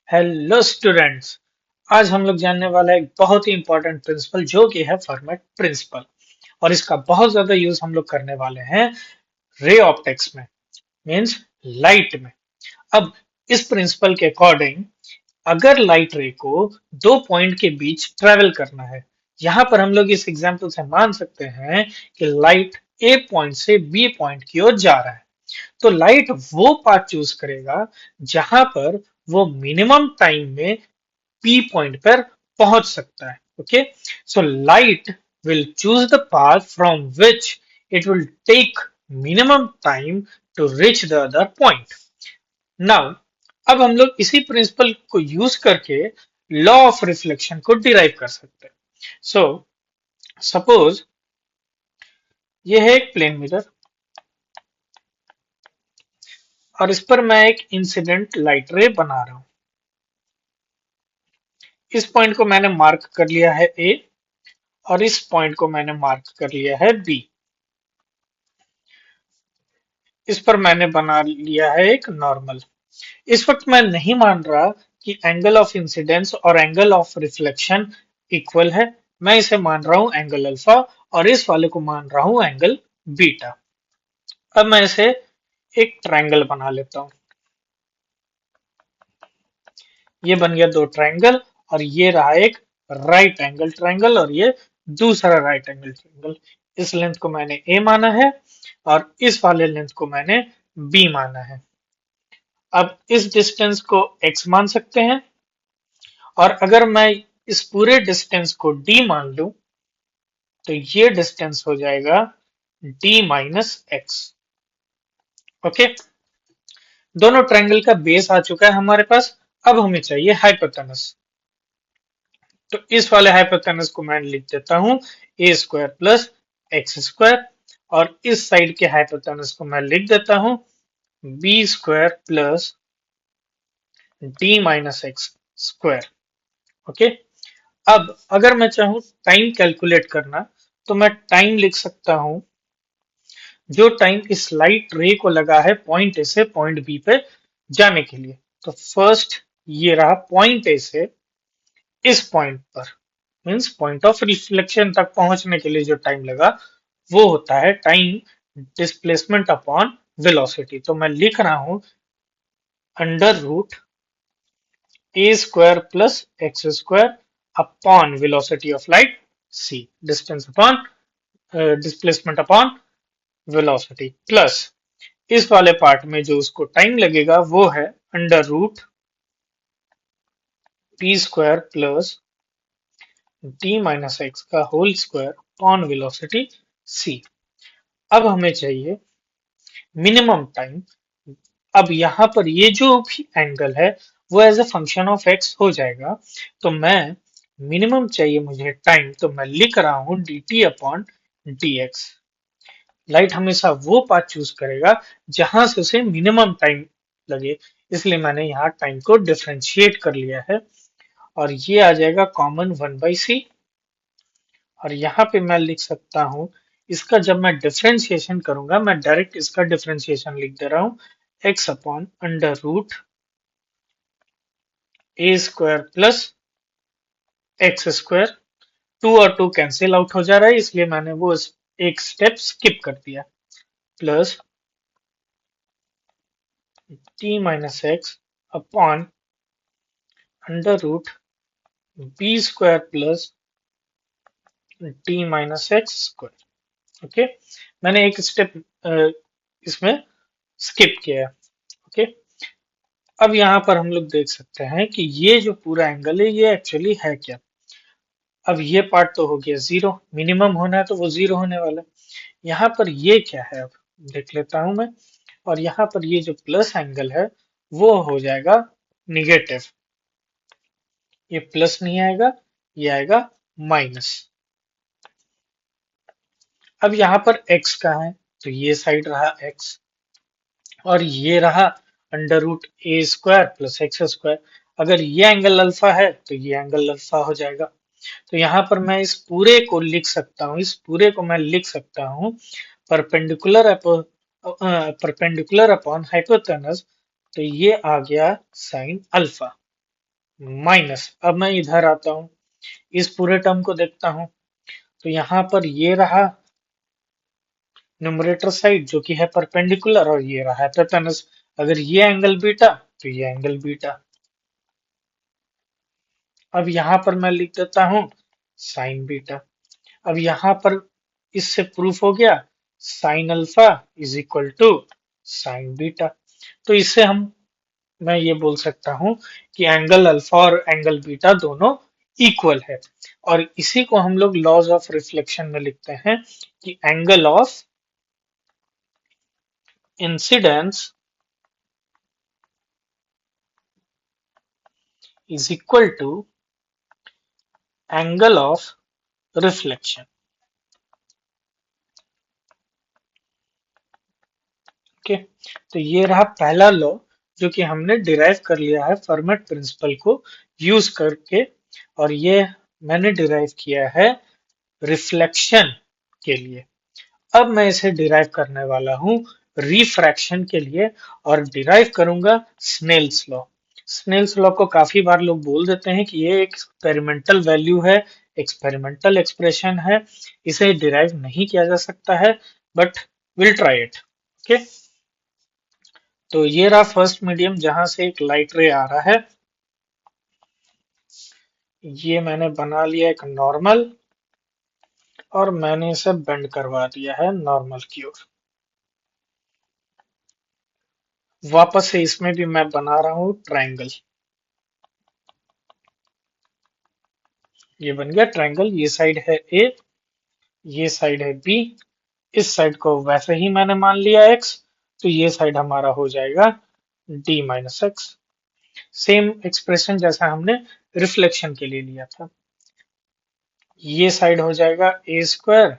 Hello students. आज हम लोग जानने वाला है एक बहुत ही इंपॉर्टेंट प्रिंसिपल जो कि है फॉर्मेट प्रिंसिपल। और इसका बहुत ज्यादा यूज हम लोग करने वाले हैं रे ऑप्टिक्स में, मींस लाइट में। अब इस प्रिंसिपल के अकॉर्डिंग अगर लाइट रे को दो पॉइंट के बीच ट्रेवल करना है, यहाँ पर हम लोग इस एग्जाम्पल से मान सकते हैं कि लाइट ए पॉइंट से बी पॉइंट की ओर जा रहा है, तो लाइट वो पाथ चूज करेगा जहां पर वो मिनिमम टाइम में P पॉइंट पर पहुंच सकता है। Okay, so light will choose the path from which it will take minimum time to reach the other point. Now, अब हम लोग इसी प्रिंसिपल को यूज करके लॉ ऑफ रिफ्लेक्शन को डिराइव कर सकते हैं। सो सपोज ये है एक प्लेन मिरर और इस पर मैं एक इंसिडेंट लाइट रे बना रहा हूं। इस पॉइंट को मैंने मार्क कर लिया है ए और इस पॉइंट को मैंने मार्क कर लिया है बी। इस पर मैंने बना लिया है एक नॉर्मल। इस वक्त मैं नहीं मान रहा कि एंगल ऑफ इंसिडेंस और एंगल ऑफ रिफ्लेक्शन इक्वल है। मैं इसे मान रहा हूं एंगल अल्फा और इस वाले को मान रहा हूं एंगल बीटा। अब मैं इसे एक ट्रायंगल बना लेता हूं। ये बन गया दो ट्रायंगल और ये रहा एक राइट एंगल ट्रायंगल और ये दूसरा राइट एंगल ट्रायंगल। इस लेंथ को मैंने ए माना है और इस वाले लेंथ को मैंने बी माना है। अब इस डिस्टेंस को x मान सकते हैं और अगर मैं इस पूरे डिस्टेंस को d मान लूं तो ये डिस्टेंस हो जाएगा d माइनस एक्स। ओके, दोनों ट्रायंगल का बेस आ चुका है हमारे पास। अब हमें चाहिए हाइपोटेनस। तो इस वाले हाइपोटेनस को मैं लिख देता हूं A square plus x square और इस साइड के हाइपोटेनस को मैं लिख देता हूं b square plus D minus x square. Okay, अब अगर मैं चाहूं टाइम कैलकुलेट करना तो मैं टाइम लिख सकता हूं जो टाइम इस लाइट रे को लगा है पॉइंट ए से पॉइंट बी पे जाने के लिए। तो फर्स्ट ये रहा पॉइंट ए से इस पॉइंट पर, मींस पॉइंट ऑफ रिफ्लेक्शन तक पहुंचने के लिए जो टाइम लगा वो होता है टाइम डिस्प्लेसमेंट अपॉन वेलोसिटी। तो मैं लिख रहा हूं under root a square plus x square upon velocity of light c, distance upon displacement upon velocity, plus इस वाले पार्ट में जो उसको टाइम लगेगा वो है under root P square plus D minus X का whole square upon velocity c। अब हमें चाहिए मिनिमम टाइम। अब यहाँ पर ये जो भी एंगल है वो as a function of x हो जाएगा। तो मैं मिनिमम चाहिए मुझे टाइम, तो मैं लिख रहा हूं D T upon D x. Light हमेशा वो पाथ चूज करेगा जहां से उसे मिनिमम टाइम लगे, इसलिए मैंने यहाँ टाइम को डिफरेंशिएट कर लिया है और ये आ जाएगा कॉमन 1/c। और यहाँ पे मैं लिख सकता हूँ इसका, जब मैं डिफरेंशिएशन करूंगा मैं डायरेक्ट इसका डिफरेंशिएशन लिख दे रहा हूँ x upon under root a square plus x square. Two और टू कैंसिल आउट हो जा रहा है इसलिए मैंने वो एक स्टेप स्किप कर दिया, plus t minus x upon under root b square plus t minus x square. Okay, मैंने एक स्टेप इसमें स्किप किया है। ओके, अब यहाँ पर हम लोग देख सकते हैं कि ये जो पूरा एंगल है ये एक्चुअली है क्या। अब ये पार्ट तो हो गया जीरो, मिनिमम होना है तो वो जीरो होने वाला है। यहाँ पर ये क्या है अब देख लेता हूं मैं, और यहाँ पर ये जो प्लस एंगल है वो हो जाएगा निगेटिव। ये प्लस नहीं आएगा, ये आएगा माइनस। अब यहाँ पर x कहाँ है, तो ये साइड रहा x और ये रहा under root a square plus x square. अगर ये एंगल अल्फा है तो ये एंगल अल्फा हो जाएगा। तो यहाँ पर मैं इस पूरे को लिख सकता हूँ, इस पूरे को मैं लिख सकता हूँ परपेंडिकुलर अपॉन हाइपोटेनस। तो ये आ गया साइन अल्फा। माइनस, अब मैं इधर आता हूं, इस पूरे टर्म को देखता हूं, तो यहां पर ये रहा न्यूमरेटर साइड जो कि है परपेंडिकुलर, और ये रहा हाइपोटेनस। अगर ये एंगल बीटा तो ये एंगल बीटा। अब यहां पर मैं लिख देता हूं साइन बीटा। अब यहां पर इससे प्रूफ हो गया sine alpha is equal to sine beta. तो इससे हम मैं ये बोल सकता हूं कि एंगल अल्फा और एंगल बीटा दोनों इक्वल है। और इसी को हम लोग लॉज ऑफ रिफ्लेक्शन में लिखते हैं कि angle of incidence is equal to angle of reflection. Okay, तो ये रहा पहला लॉ जो कि हमने डिराइव कर लिया है फर्मेट प्रिंसिपल को यूज करके। और ये मैंने डिराइव किया है रिफ्लेक्शन के लिए। अब मैं इसे डिराइव करने वाला हूं रिफ्रैक्शन के लिए, और डिराइव करूंगा स्नेल्स लॉ। स्नेल्स लॉ को काफी बार लोग बोल देते हैं कि ये एक एक्सपेरिमेंटल वैल्यू है, एक्सपेरिमेंटल एक्सप्रेशन है, इसे डिराइव नहीं किया जा सकता है, but will try it. Okay, तो ये रहा फर्स्ट मीडियम जहां से एक लाइट रे आ रहा है। ये मैंने बना लिया एक नॉर्मल, और मैंने इसे बेंड करवा दिया है नॉर्मल की ओर। वापस से इसमें भी मैं बना रहा हूं ट्रायंगल। ये बन गया ट्रायंगल, ये साइड है ए, ये साइड है बी, इस साइड को वैसे ही मैंने मान लिया एक्स, तो ये साइड हमारा हो जाएगा D minus x. Same expression जैसा हमने रिफ्लेक्शन के लिए लिया था। ये साइड हो जाएगा a square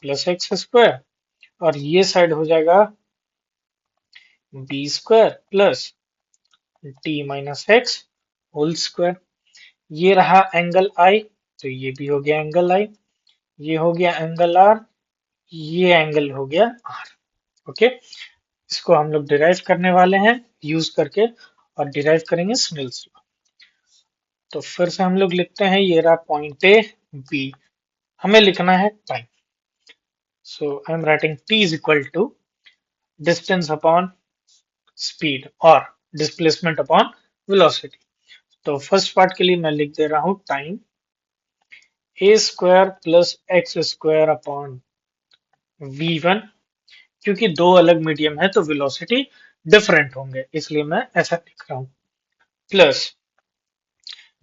plus x square, और ये साइड हो जाएगा b square plus t minus x whole square. ये रहा एंगल आई, तो ये भी हो गया एंगल आई, ये हो गया एंगल आर, ये एंगल हो गया आर। ओके, इसको हम लोग डिराइव करने वाले हैं यूज करके, और डिराइव करेंगे स्नेल्स लॉ। तो फिर से हम लोग लिखते हैं, ये रहा पॉइंट ए बी, हमें लिखना है time. So I am writing t is equal to distance upon speed और डिस्प्लेसमेंट अपॉन वेलोसिटी। तो फर्स्ट पार्ट के लिए मैं लिख दे रहा हूं time a square plus x square upon v one. क्योंकि दो अलग मीडियम है तो वेलोसिटी डिफरेंट होंगे, इसलिए मैं ऐसा लिख रहा हूं। प्लस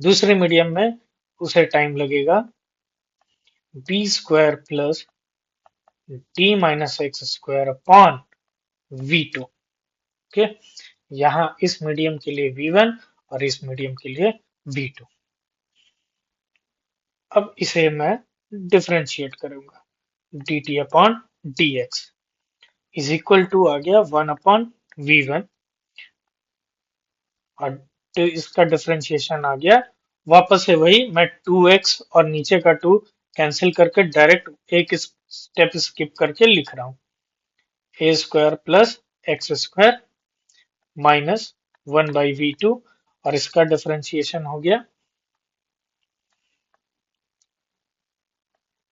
दूसरे मीडियम में उसे टाइम लगेगा b square plus D minus x square upon v two. Okay, यहाँ इस मीडियम के लिए वी वन और इस मीडियम के लिए वी टू। अब इसे मैं डिफरेंशिएट करूंगा, D T upon D X is equal to आ गया वन अपॉन वी वन, और तो इसका डिफरेंशिएशन आ गया वापस से वही, मैं 2x और नीचे का 2 कैंसिल करके डायरेक्ट एक स्टेप स्किप करके लिख रहा हूं, A square plus x square minus 1/v2, और इसका डिफरेंशिएशन हो गया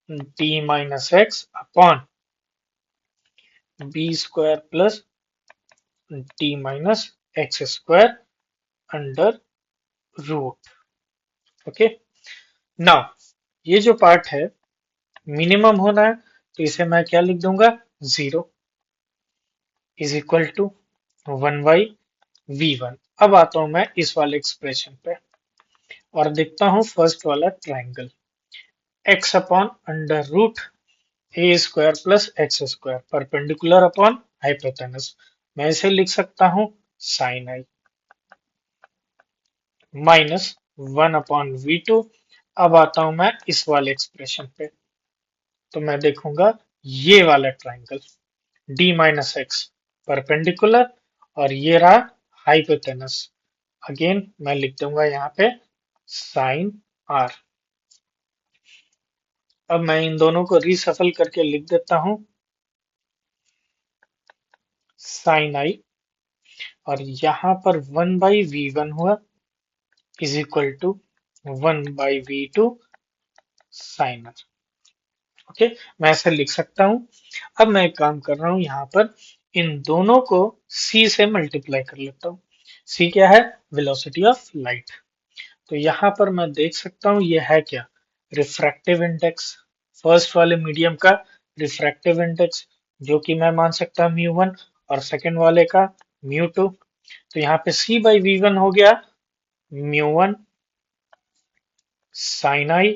d minus x upon B square plus d minus x square under root. Okay, now ये जो पार्ट है मिनिमम होना है, तो इसे मैं क्या लिख दूंगा, 0 इज इक्वल टू 1/v1। अब आता हूं मैं इस वाले एक्सप्रेशन पे और देखता हूं फर्स्ट वाला triangle, x upon under root a square plus x square perpendicular upon hypotenuse. मैं इसे लिख सकता हूं साइन आई माइनस 1/v2। अब आता हूं मैं इस वाले एक्सप्रेशन पे, तो मैं देखूंगा ये वाला triangle d minus x perpendicular, और ये रहा हाइपोटेनस। अगेन मैं लिख दूंगा यहाँ पे साइन आर। अब मैं इन दोनों को रीसफल करके लिख देता हूं साइन आई, और यहाँ पर 1/v1 हुआ, is equal to 1/v2 sine r. Okay, मैं ऐसे लिख सकता हूं। अब मैं एक काम कर रहा हूं, यहाँ पर इन दोनों को c से मल्टीप्लाई कर लेता हूँ। c क्या है? Velocity of light. तो यहाँ पर मैं देख सकता हूँ ये है क्या? Refractive index. फर्स्ट वाले मीडियम का रिफ्रैक्टिव इंडेक्स, जो कि मैं मान सकता हूँ μ1, और सेकंड वाले का μ2। तो यहाँ पे c/v1 हो गया μ1 sin i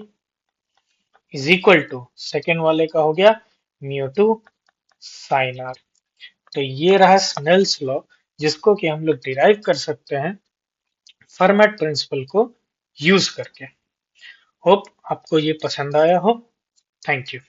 is equal to second वाले का हो गया μ2 sin r। तो ये रहा स्नेल्स लॉ, जिसको कि हम लोग डिराइव कर सकते हैं फर्मेट प्रिंसिपल को यूज करके। होप आपको ये पसंद आया हो। Thank you.